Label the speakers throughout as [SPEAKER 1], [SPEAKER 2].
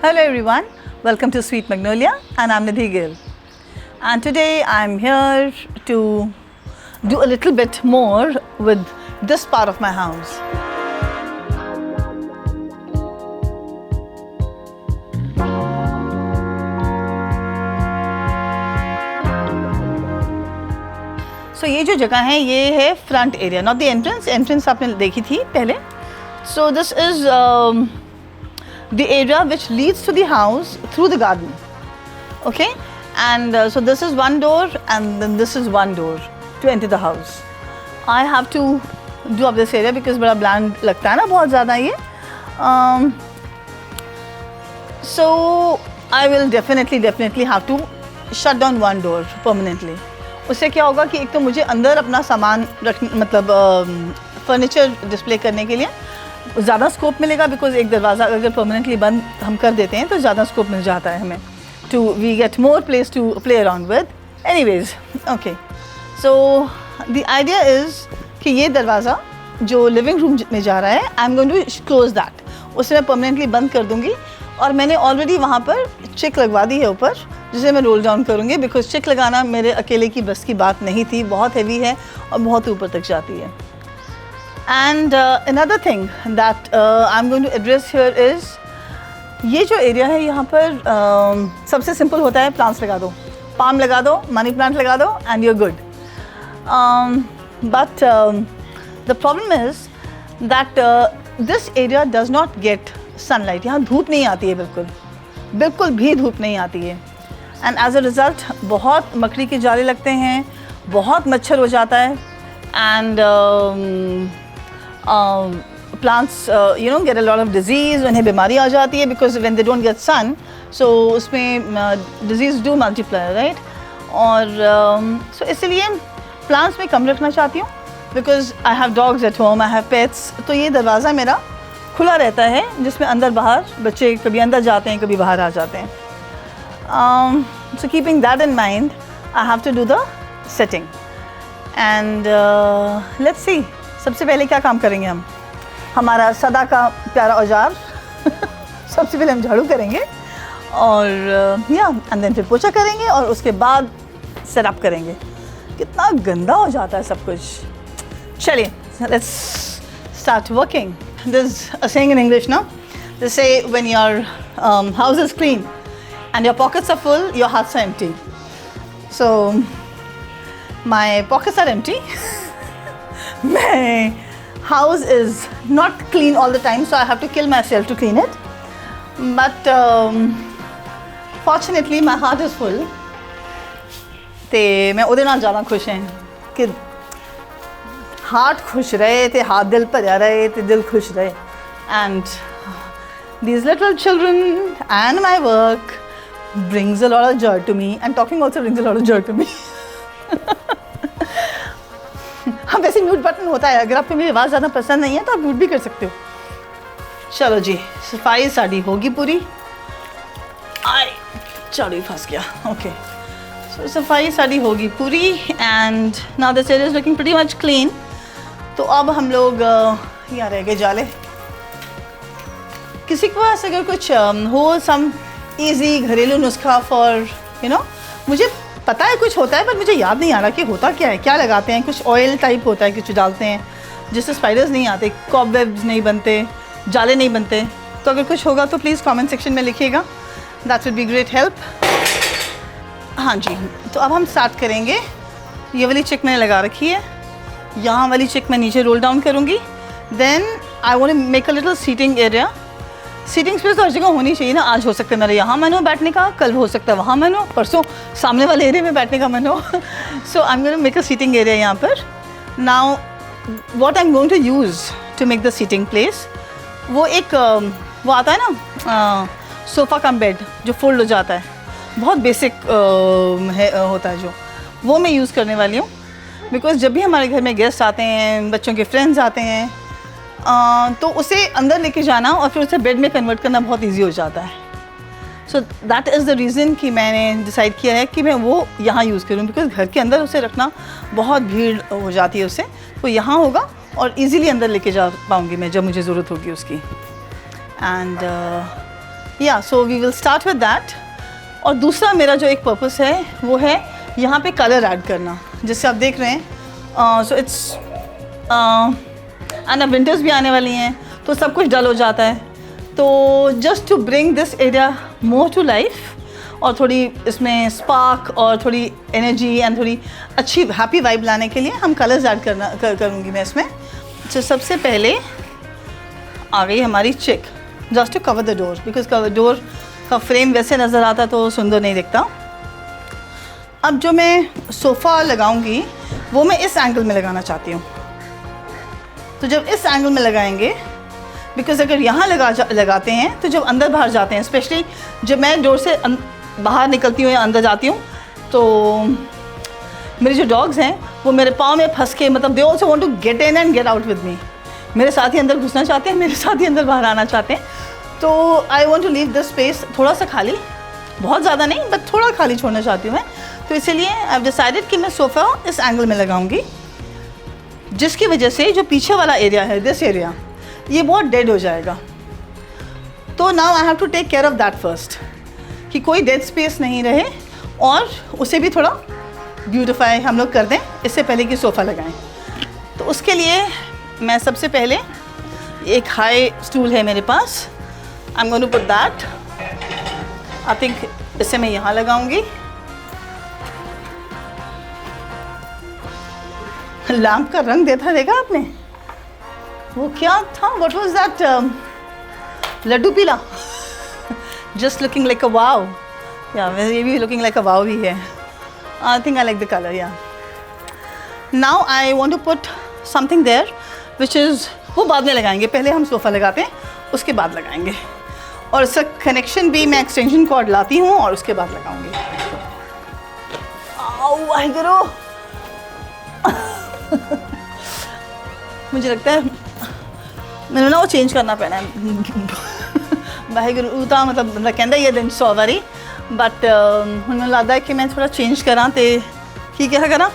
[SPEAKER 1] Hello everyone, welcome to Sweet Magnolia and I'm Nidhi Gill. And today I'm here to do a little bit more with this part of my house. So ये जो जगह है ये है front area, not the entrance. Entrance आपने देखी थी पहले. So this is the area which leads to the house through the garden. Okay, and so this is one door and then this is one door to enter the house. I have to do up this area because बड़ा bland लगता है ना बहुत ज़्यादा ये. So I will definitely have to shut down one door permanently. उससे क्या होगा कि एक तो मुझे अंदर अपना सामान रख मतलब फर्नीचर डिस्प्ले करने के लिए ज़्यादा स्कोप मिलेगा बिकॉज एक दरवाज़ा अगर परमानेंटली बंद हम कर देते हैं तो ज़्यादा स्कोप मिल जाता है हमें to we get more place to play around with. Anyways okay, so the idea is कि ये दरवाज़ा जो लिविंग रूम में जा रहा है I am going to close that. उसे मैं परमानेंटली बंद कर दूँगी और मैंने ऑलरेडी वहाँ पर चिक लगवा दी है ऊपर जिसे मैं रोल डाउन करूँगी बिकॉज चिक लगाना मेरे अकेले की बस की बात नहीं थी. बहुत हैवी है और बहुत ऊपर तक जाती है. And another thing that I'm going to address here is ये जो एरिया है यहाँ पर सबसे सिंपल होता है प्लांट्स लगा दो, पाम लगा दो, मनी प्लांट लगा दो and you're good. But the problem is that this area does not get sunlight. यहाँ धूप नहीं आती है बिल्कुल भी धूप नहीं आती है and as a result बहुत मकड़ी के जाले लगते हैं, बहुत मच्छर हो जाता है and plants get a lot of disease. उन्हें बीमारी आ जाती है because when they don't get sun, so उसमें disease do multiply, right? और so इसलिए plants में कम रखना चाहती हूँ because I have dogs at home, I have pets. तो ये दरवाज़ा मेरा खुला रहता है जिसमें अंदर बाहर बच्चे कभी अंदर जाते हैं कभी बाहर आ जाते हैं. So keeping that in mind, I have to do the setting and let's see. सबसे पहले क्या काम करेंगे हम, हमारा सदा का प्यारा औजार सबसे पहले हम झाड़ू करेंगे और एंड देन फिर पोछा करेंगे और उसके बाद सेटअप करेंगे. कितना गंदा हो जाता है सब कुछ. चलिए let's start working. This is a saying in English ना, दे से when your house is clean and your pockets are full, your hearts are empty. So my pockets are empty. My house is not clean all the time, so I have to kill myself to clean it. But fortunately my heart is full. ते मैं ਉਹਦੇ ਨਾਲ ज़्यादा खुश हैं कि heart खुश रहे ते हाथ दिल भरिया रहे ते दिल खुश रहे. And these little children and my work brings a lot of joy to me and talking also brings a lot of joy to me. हाँ वैसे म्यूट बटन होता है, अगर आपको मेरी आवाज़ ज़्यादा पसंद नहीं है तो आप म्यूट भी कर सकते हो. चलो जी सफाई साड़ी होगी पूरी. आई चालू फंस गया. ओके सो सफाई साड़ी होगी पूरी and now this area is looking pretty much clean. तो अब हम लोग यहाँ रह गए जाले. किसी के पास अगर कुछ हो सम ईजी घरेलू नुस्खा फॉर मुझे पता है कुछ होता है पर मुझे याद नहीं आ रहा कि होता क्या है, क्या लगाते हैं. कुछ ऑयल टाइप होता है कुछ डालते हैं जिससे स्पाइडर्स नहीं आते, कॉबवेब्स नहीं बनते, जाले नहीं बनते. तो अगर कुछ होगा तो प्लीज़ कमेंट सेक्शन में लिखिएगा, that will be great help. हाँ जी तो अब हम स्टार्ट करेंगे. ये वाली चिक मैंने लगा रखी है, यहाँ वाली चिक मैं नीचे रोल डाउन करूँगी. Then I want to make a little seating area. Seating space तो हर जगह होनी चाहिए ना. आज हो सकता है मेरा यहाँ मन हो बैठने का, कल हो सकता है वहाँ मन हो, परसों सामने वाले एरिया में बैठने का मन हो. So I am going to make a seating area यहाँ पर. Now what I am going to use to make the seating place, वो एक वो आता है ना सोफ़ा कम बेड जो फोल्ड हो जाता है, बहुत बेसिक होता है जो, वो मैं यूज़ करने वाली हूँ. बिकॉज जब भी हमारे घर में गेस्ट आते हैं, बच्चों के फ्रेंड्स आते हैं, तो उसे अंदर लेके जाना और फिर उसे बेड में कन्वर्ट करना बहुत इजी हो जाता है. So that is the reason कि मैंने डिसाइड किया है कि मैं वो यहाँ यूज़ करूँ. बिकॉज घर के अंदर उसे रखना बहुत भीड़ हो जाती है उससे, तो यहाँ होगा और इजीली अंदर लेके जा पाऊँगी मैं जब मुझे ज़रूरत होगी उसकी. एंड या so we will start with that. और दूसरा मेरा जो एक पर्पस है वो है यहाँ पे कलर ऐड करना, जिससे आप देख रहे हैं। सो इट्स एंड अब विंटर्स भी आने वाली हैं तो सब कुछ डल हो जाता है, तो just to bring this area more to life और थोड़ी इसमें स्पार्क और थोड़ी एनर्जी एंड थोड़ी अच्छी हैप्पी वाइब लाने के लिए हम कलर्स ऐड करूँगी मैं इसमें। तो सबसे पहले आ गई हमारी चिक, just to cover the door, because door का फ्रेम वैसे नज़र आता तो सुंदर नहीं दिखता। अब जो मैं सोफ़ा लगाऊंगी वो मैं इस एंगल में लगाना चाहती हूँ। तो जब इस एंगल में लगाएंगे, बिकॉज अगर यहाँ लगाते हैं तो जब अंदर बाहर जाते हैं, स्पेशली जब मैं डोर से बाहर निकलती हूँ या अंदर जाती हूँ, तो मेरे जो डॉग्स हैं वो मेरे पाँव में फंस के, मतलब they also want to get in and get out with me. मेरे साथ ही अंदर घुसना चाहते हैं, मेरे साथ ही अंदर बाहर आना चाहते हैं। तो I want to leave this space थोड़ा सा खाली, बहुत ज़्यादा नहीं बट थोड़ा खाली छोड़ना चाहती हूँ मैं। तो इसीलिए आई हैव डिसाइडेड कि मैं सोफ़ा इस एंगल में लगाऊंगी, जिसकी वजह से जो पीछे वाला एरिया है, दिस एरिया, ये बहुत डेड हो जाएगा। तो now I have to take care of that first, कि कोई डेड स्पेस नहीं रहे और उसे भी थोड़ा ब्यूटिफाई हम लोग कर दें इससे पहले कि सोफ़ा लगाएं। तो उसके लिए मैं सबसे पहले एक हाई स्टूल है मेरे पास, I am going to put that, I think इसे मैं यहाँ लगाऊंगी। लैम्प का रंग देखा आपने, वो क्या था, व्हाट वाज दैट, लड्डू पीला, just looking like a wow. Yeah ये भी लुकिंग लाइक अ वाव ही है। I think I like the colour. Yeah now I want to put something there which is, वो बाद में लगाएंगे, पहले हम सोफ़ा लगाते हैं उसके बाद लगाएंगे। और इसका कनेक्शन भी मैं एक्सटेंशन कॉर्ड लाती हूँ और उसके बाद लगाऊंगी। आओ वाहिगुरु मुझे लगता है मैंने ना वो चेंज करना पैना है वाहिगुरु ता मतलब बंदा कहता ही है दिन 100 बारी, बट हुण मैनूं लगदा है कि मैं थोड़ा चेंज करा तो की क्या करा,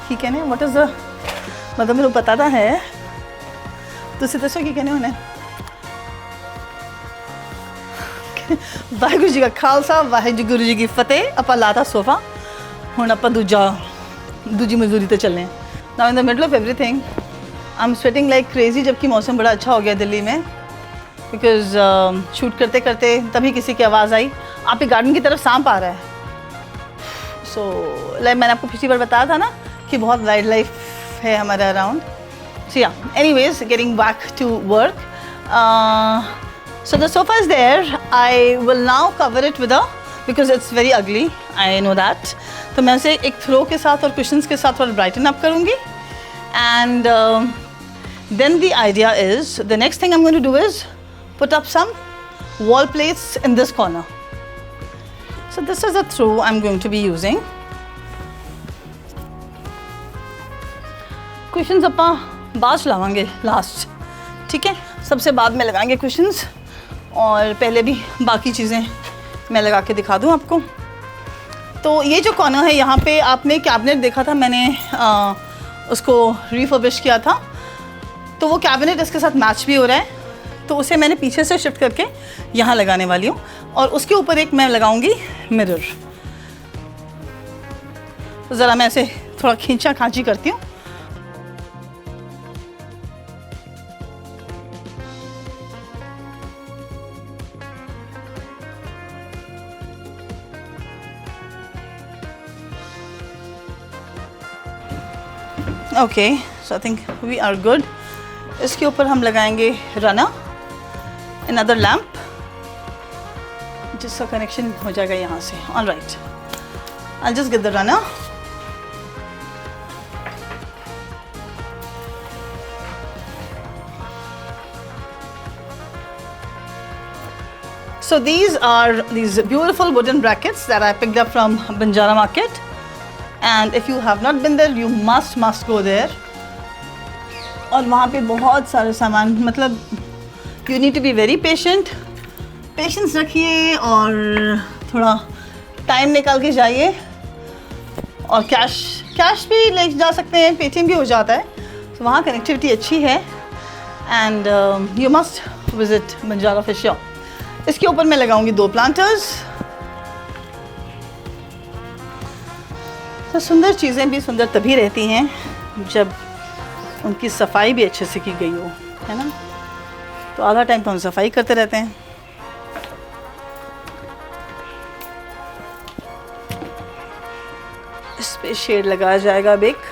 [SPEAKER 1] की कहने वट इज़ द, मतलब मैनूं पता तो है, तुसीं दसो की कहने होने। वाहिगुरू जी का खालसा वाहिगुरू जी की फतेह। आपां लाता सोफ़ा, हुण आपां दूजी मजदूरी तो चलने। Now in the middle of everything I am sweating like crazy, जबकि मौसम बड़ा अच्छा हो गया दिल्ली में, बिकॉज शूट करते करते तभी किसी की आवाज़ आई, आपके गार्डन की तरफ सांप आ रहा है। सो लाइक मैंने आपको पिछली बार बताया था ना कि बहुत वाइल्ड लाइफ है हमारे अराउंड। सो या anyways, getting back to work, so the sofa is there. I will now cover it with a, because it's very ugly, I know that. तो मैं उसे एक थ्रो के साथ और कुशन्स के साथ थोड़ा ब्राइटन अप करूँगी। And then the idea is, the next thing I am going to do is put up some wall plates in this corner. So this is a throw I'm going to be using. Cushions अपा बाद लगाएंगे last, ठीक है, सबसे बाद में लगाएंगे cushions, और पहले भी बाकी चीज़ें मैं लगा के दिखा दूँ आपको। तो ये जो कॉर्नर है, यहाँ पे आपने कैबिनेट देखा था, मैंने उसको रिफर्बिश किया था, तो वो कैबिनेट इसके साथ मैच भी हो रहा है, तो उसे मैंने पीछे से शिफ्ट करके यहाँ लगाने वाली हूँ, और उसके ऊपर एक मैं लगाऊंगी मिरर। तो ज़रा मैं ऐसे थोड़ा खींचा खांची करती हूँ। Okay, so I think we are good. इसके ऊपर हम लगाएंगे रनर, another lamp, जिसका कनेक्शन हो जाएगा यहाँ से। All right, I'll just get the runner. So these are these beautiful wooden brackets that I picked up from Banjara Market, and if you have not been there, you must go there. और वहाँ पे बहुत सारे सामान, मतलब you need to be very patient, patience रखिए और थोड़ा टाइम निकाल के जाइए। और कैश भी ले जा सकते हैं, पेटीएम भी हो जाता है, तो वहाँ कनेक्टिविटी अच्छी है। And you must visit Banjara fish shop. इसके ऊपर मैं लगाऊंगी 2 प्लांटर्स। तो सुंदर चीज़ें भी सुंदर तभी रहती हैं जब उनकी सफाई भी अच्छे से की गई हो, है ना। तो आधा टाइम तो हम सफाई करते रहते हैं। इस पे शेड लगाया जाएगा अब एक।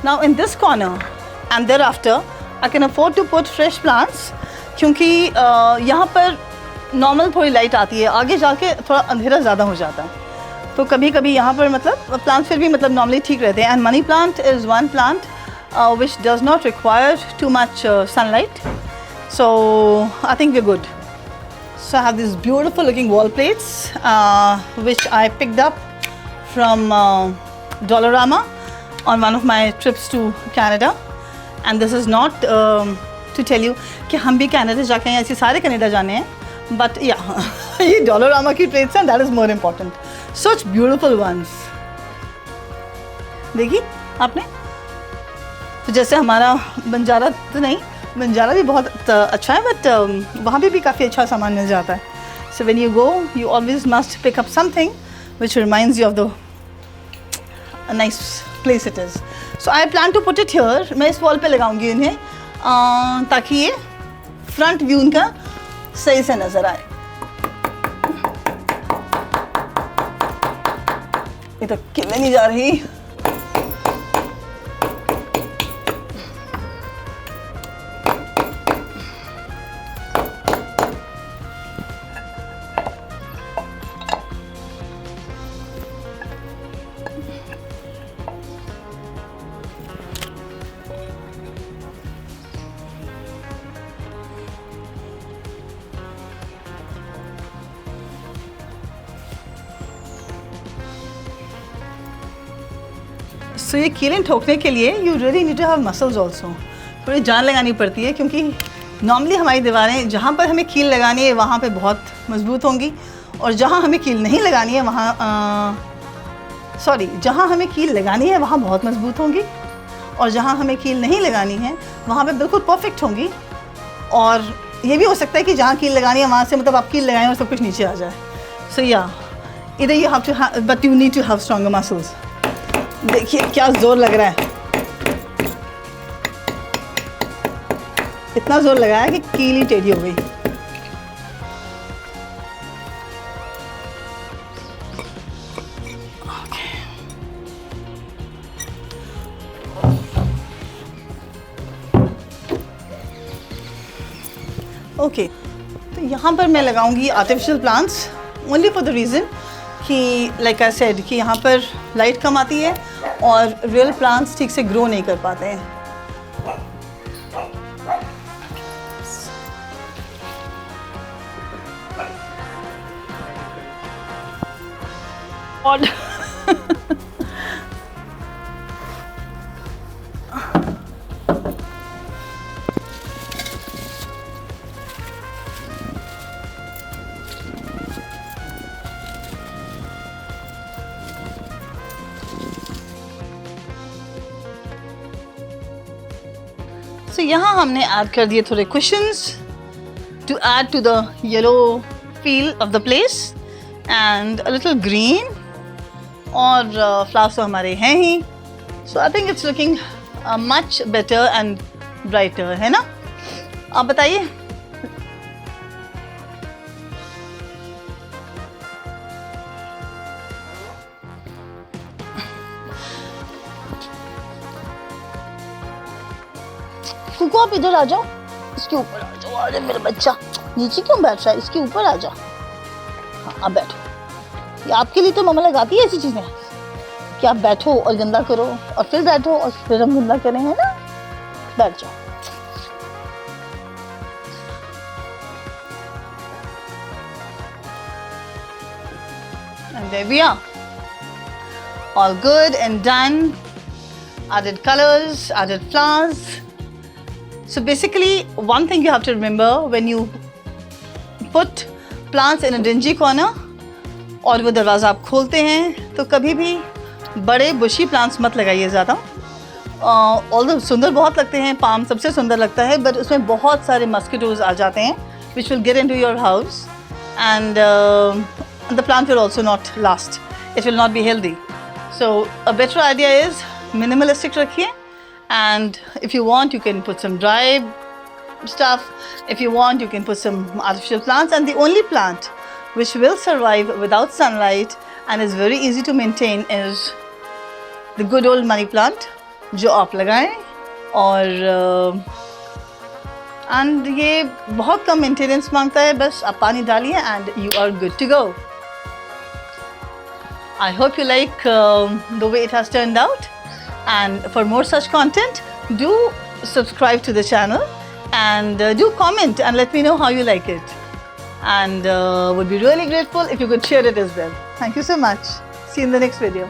[SPEAKER 1] Now in this corner and thereafter I can afford to put fresh plants क्योंकि यहाँ पर नॉर्मल थोड़ी लाइट आती है, आगे जाके थोड़ा अंधेरा ज़्यादा हो जाता है। तो कभी कभी यहाँ पर मतलब प्लांट्स फिर भी मतलब नॉर्मली ठीक रहते हैं। And money plant is one plant which does not require too much sunlight, so I think we're good. So I have these beautiful looking wall plates which I picked up from Dollarama on one of my trips to Canada, and this is not to tell you कि हम भी Canada जाके हैं, ऐसे सारे Canada जाने हैं, but yeah ये Dollarama की plates हैं, that is more important. Such beautiful ones. देखी आपने? तो जैसे हमारा बंजारा तो नहीं, बंजारा भी बहुत अच्छा है, बट वहाँ भी काफ़ी अच्छा सामान मिल जाता है। So when you go, you always must pick up something which reminds you of the nice place it is. So I plan to put it here. मैं इस वॉल पे लगाऊंगी इन्हें ताकि ये फ्रंट व्यू उनका सही से नज़र आए। ये तो किले नहीं जा रही। सो ये कीलें ठोकने के लिए you really need to have muscles also, थोड़ी जान लगानी पड़ती है, क्योंकि नॉर्मली हमारी दीवारें जहाँ पर हमें कील लगानी है वहाँ पे बहुत मजबूत होंगी, और जहाँ हमें कील नहीं लगानी है जहाँ हमें कील लगानी है वहाँ बहुत मजबूत होंगी, और जहाँ हमें कील नहीं लगानी है वहाँ पे बिल्कुल परफेक्ट होंगी। और ये भी हो सकता है कि जहाँ कील लगानी है वहाँ से मतलब आप कील लगाएं और सब कुछ नीचे आ जाए। सो या इधर you have to but you need to have stronger muscles. देखिए क्या जोर लग रहा है, इतना जोर लगाया कि कील ही टेढ़ी हो गई। ओके, तो यहाँ पर मैं लगाऊंगी artificial plants only for the reason कि लाइक आई सेड कि यहाँ पर लाइट कम आती है और रियल प्लांट्स ठीक से ग्रो नहीं कर पाते हैं। और तो यहाँ हमने ऐड कर दिए थोड़े cushions to add to the yellow feel of the place and a little green, और फ्लावर्स तो हमारे हैं ही। So I think it's looking much better and brighter, है ना। आप बताइए। कुकू आप इधर आ जाओ, इसके ऊपर आ जाओ। अरे मेरा बच्चा नीचे क्यों बैठ रहा है, इसके ऊपर आ जाओ। हाँ अब बैठो, ये आपके लिए तो मम्मा लगाती है ऐसी चीज़ें कि आप बैठो और गंदा करो और फिर बैठो और फिर हम गंदा करें, है ना। बैठ जाओ। And there we are. All good and done. Added colors, added flowers. So basically, one thing you have to remember when you put plants in a dingy corner और वो दरवाज़ा आप खोलते हैं तो कभी भी बड़े बुशी प्लांट्स मत लगाइए ज़्यादा। ऑल्दो सुंदर बहुत लगते हैं, पाम सबसे सुंदर लगता है, बट उसमें बहुत सारे मस्किटोज़ आ जाते हैं which will get into your house and the plant will also not last, it will not be healthy. So a better idea is minimalistic रखिए, and if you want you can put some dry stuff, if you want you can put some artificial plants, and the only plant which will survive without sunlight and is very easy to maintain is the good old money plant जो आप लगाएं और and ये बहुत कम maintenance मांगता है, बस आप पानी डालिए and you are good to go. I hope you like the way it has turned out. And for more such content, do subscribe to the channel and do comment and let me know how you like it. And would be really grateful if you could share it as well. Thank you so much. See you in the next video.